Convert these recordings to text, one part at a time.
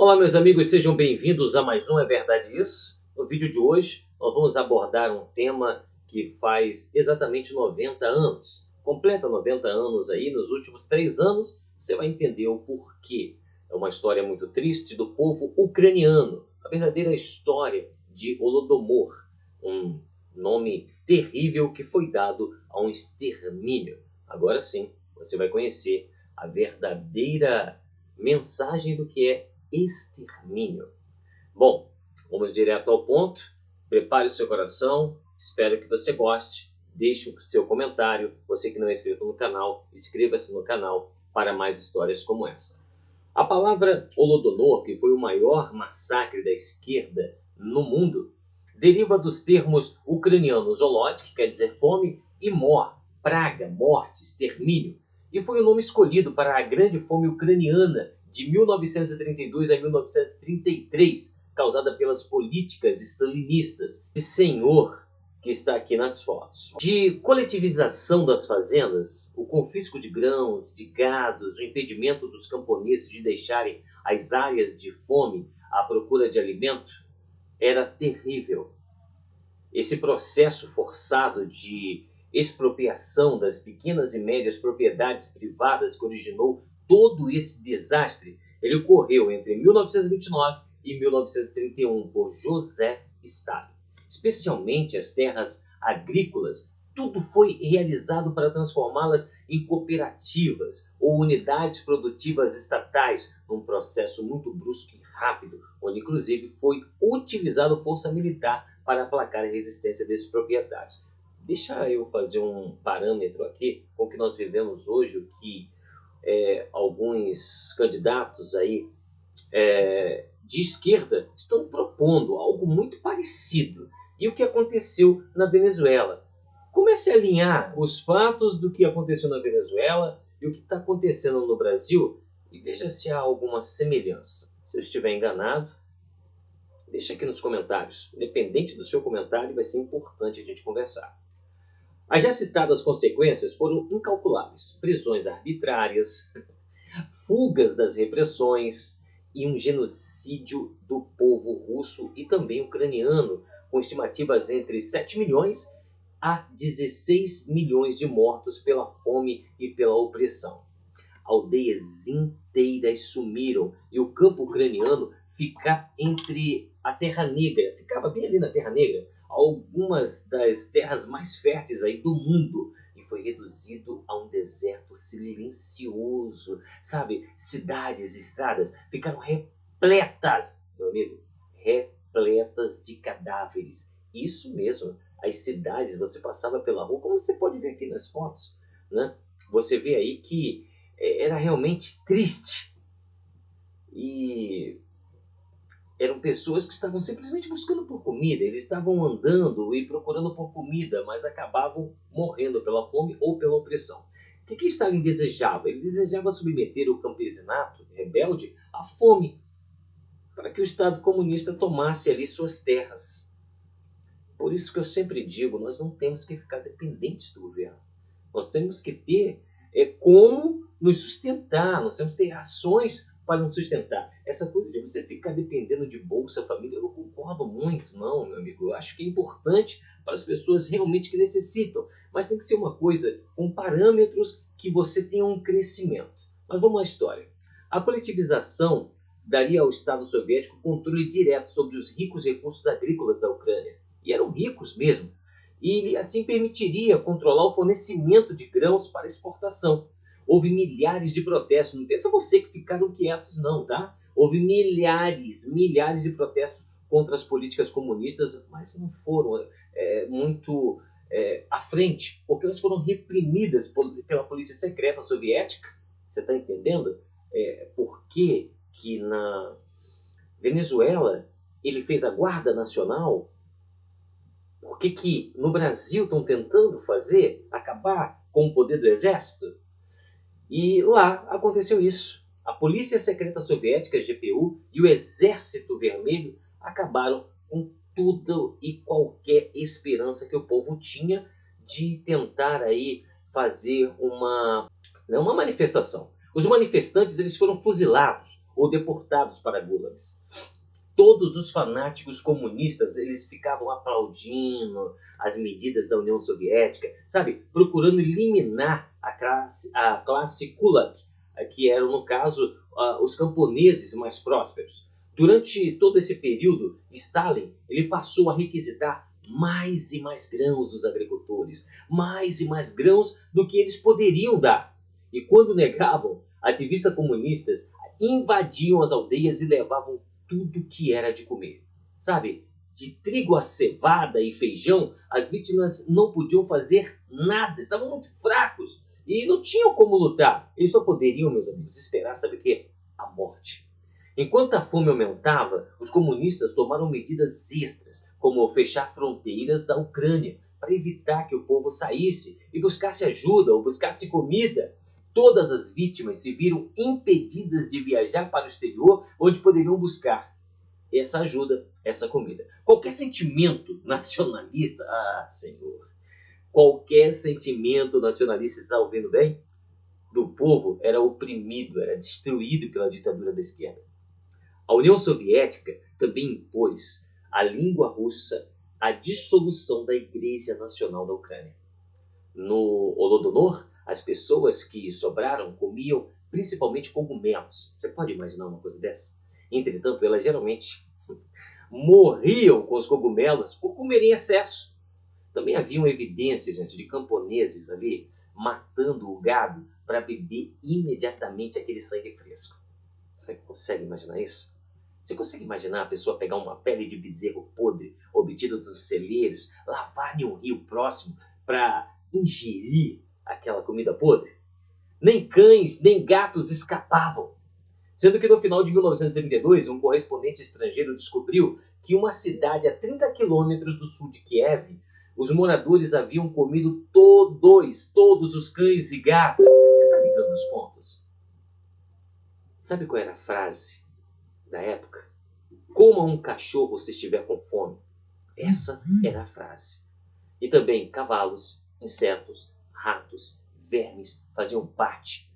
Olá, meus amigos, sejam bem-vindos a mais um É Verdade Isso? No vídeo de hoje, nós vamos abordar um tema que faz exatamente 90 anos. Completa 90 anos aí, nos últimos 3 anos, você vai entender o porquê. É uma história muito triste do povo ucraniano, a verdadeira história de Holodomor, um nome terrível que foi dado a um extermínio. Agora sim, você vai conhecer a verdadeira mensagem do que é extermínio. Bom, vamos direto ao ponto. Prepare o seu coração. Espero que você goste. Deixe o seu comentário. Você que não é inscrito no canal, inscreva-se no canal para mais histórias como essa. A palavra Holodomor, que foi o maior massacre da esquerda no mundo, deriva dos termos ucranianos Holod, que quer dizer fome, e Mor, praga, morte, extermínio. E foi o nome escolhido para a grande fome ucraniana de 1932 a 1933, causada pelas políticas stalinistas. Esse senhor que está aqui nas fotos. De coletivização das fazendas, o confisco de grãos, de gados, o impedimento dos camponeses de deixarem as áreas de fome à procura de alimento, era terrível. Esse processo forçado de expropriação das pequenas e médias propriedades privadas que originou todo esse desastre, ele ocorreu entre 1929 e 1931 por Joseph Stalin. Especialmente as terras agrícolas, tudo foi realizado para transformá-las em cooperativas ou unidades produtivas estatais, num processo muito brusco e rápido, onde inclusive foi utilizada força militar para aplacar a resistência desses proprietários. Deixa eu fazer um parâmetro aqui com o que nós vivemos hoje, o que alguns candidatos aí de esquerda estão propondo algo muito parecido. E o que aconteceu na Venezuela? Comece a alinhar os fatos do que aconteceu na Venezuela e o que está acontecendo no Brasil e veja se há alguma semelhança. Se eu estiver enganado, deixa aqui nos comentários. Independente do seu comentário, vai ser importante a gente conversar. As já citadas consequências foram incalculáveis. Prisões arbitrárias, fugas das repressões e um genocídio do povo russo e também ucraniano, com estimativas entre 7 milhões a 16 milhões de mortos pela fome e pela opressão. Aldeias inteiras sumiram e o campo ucraniano fica entre a Terra Negra, ficava bem ali na Terra Negra, algumas das terras mais férteis aí do mundo, e foi reduzido a um deserto silencioso, sabe? Cidades, estradas ficaram repletas, meu amigo, repletas de cadáveres. Isso mesmo, as cidades, você passava pela rua, como você pode ver aqui nas fotos, né? Você vê aí que era realmente triste. E eram pessoas que estavam simplesmente buscando por comida. Eles estavam andando e procurando por comida, mas acabavam morrendo pela fome ou pela opressão. O que Stalin desejava? Ele desejava submeter o campesinato rebelde à fome, para que o Estado comunista tomasse ali suas terras. Por isso que eu sempre digo, nós não temos que ficar dependentes do governo. Nós temos que ter como nos sustentar, nós temos que ter ações para nos sustentar. Essa coisa de você ficar dependendo de Bolsa Família, eu não concordo muito, não, meu amigo. Eu acho que é importante para as pessoas realmente que necessitam, mas tem que ser uma coisa com parâmetros que você tenha um crescimento. Mas vamos à história. A coletivização daria ao Estado soviético controle direto sobre os ricos recursos agrícolas da Ucrânia. E eram ricos mesmo. E assim permitiria controlar o fornecimento de grãos para exportação. Houve milhares de protestos, não pensa você que ficaram quietos não, tá? Houve milhares de protestos contra as políticas comunistas, mas não foram muito à frente, porque elas foram reprimidas pela polícia secreta soviética. Você está entendendo? Por que na Venezuela ele fez a Guarda Nacional? Por que no Brasil estão tentando acabar com o poder do exército? E lá aconteceu isso. A Polícia Secreta Soviética, GPU, e o Exército Vermelho acabaram com toda e qualquer esperança que o povo tinha de tentar aí fazer uma manifestação. Os manifestantes eles foram fuzilados. ou deportados para gulags. Todos os fanáticos comunistas, eles ficavam aplaudindo as medidas da União Soviética, sabe, procurando eliminar a classe kulak, que eram, no caso, os camponeses mais prósperos. Durante todo esse período, Stalin ele passou a requisitar mais e mais grãos dos agricultores, mais e mais grãos do que eles poderiam dar. E quando negavam, ativistas comunistas invadiam as aldeias e levavam tudo que era de comer. Sabe, de trigo a cevada e feijão, as vítimas não podiam fazer nada, estavam muito fracos e não tinham como lutar. Eles só poderiam, meus amigos, esperar, sabe o quê? A morte. Enquanto a fome aumentava, os comunistas tomaram medidas extras, como fechar fronteiras da Ucrânia, para evitar que o povo saísse e buscasse ajuda ou buscasse comida. Todas as vítimas se viram impedidas de viajar para o exterior, onde poderiam buscar essa ajuda, essa comida. Qualquer sentimento nacionalista, Senhor, qualquer sentimento nacionalista, está ouvindo bem? Do povo era oprimido, era destruído pela ditadura da esquerda. A União Soviética também impôs à língua russa a dissolução da Igreja Nacional da Ucrânia. No Holodomor, as pessoas que sobraram comiam principalmente cogumelos. Você pode imaginar uma coisa dessa? Entretanto, elas geralmente morriam com os cogumelos por comerem em excesso. Também haviam evidências, gente, de camponeses ali matando o gado para beber imediatamente aquele sangue fresco. Você consegue imaginar isso? Você consegue imaginar a pessoa pegar uma pele de bezerro podre obtida dos celeiros, lavar em um rio próximo para ingerir aquela comida podre? Nem cães, nem gatos escapavam. Sendo que no final de 1932, um correspondente estrangeiro descobriu que uma cidade a 30 quilômetros do sul de Kiev, os moradores haviam comido todos os cães e gatos. Você está ligando os pontos? Sabe qual era a frase da época? Coma um cachorro se estiver com fome. Essa era a frase. E também cavalos, insetos, ratos, vermes faziam parte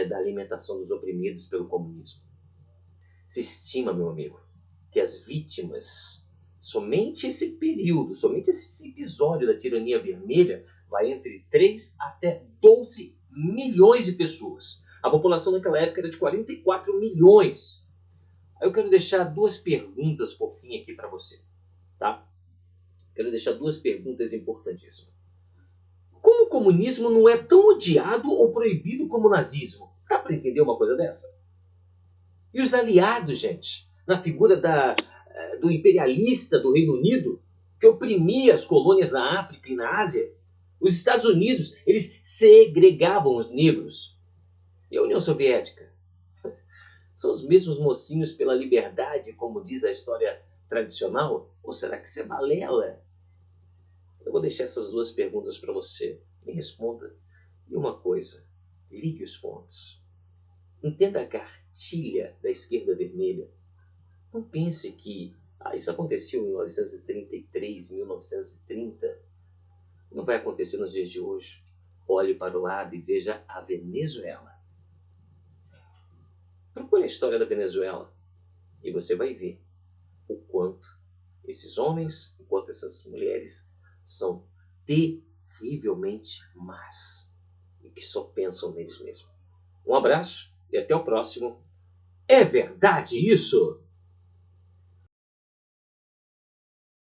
da alimentação dos oprimidos pelo comunismo. Se estima, meu amigo, que as vítimas, somente esse período, somente esse episódio da tirania vermelha, vai entre 3 até 12 milhões de pessoas. A população naquela época era de 44 milhões. Eu quero deixar 2 perguntas por fim aqui para você, tá? Quero deixar 2 perguntas importantíssimas. Como o comunismo não é tão odiado ou proibido como o nazismo? Dá para entender uma coisa dessa? E os aliados, gente, na figura do imperialista do Reino Unido, que oprimia as colônias na África e na Ásia, os Estados Unidos, eles segregavam os negros. E a União Soviética? São os mesmos mocinhos pela liberdade, como diz a história tradicional? Ou será que isso é balela? Eu vou deixar essas 2 perguntas para você. Me responda. E uma coisa, ligue os pontos. Entenda a cartilha da esquerda vermelha. Não pense que isso aconteceu em 1933, 1930. Não vai acontecer nos dias de hoje. Olhe para o lado e veja a Venezuela. Procure a história da Venezuela e você vai ver o quanto esses homens, o quanto essas mulheres são terrivelmente más e que só pensam neles mesmos. Um abraço e até o próximo. É verdade isso?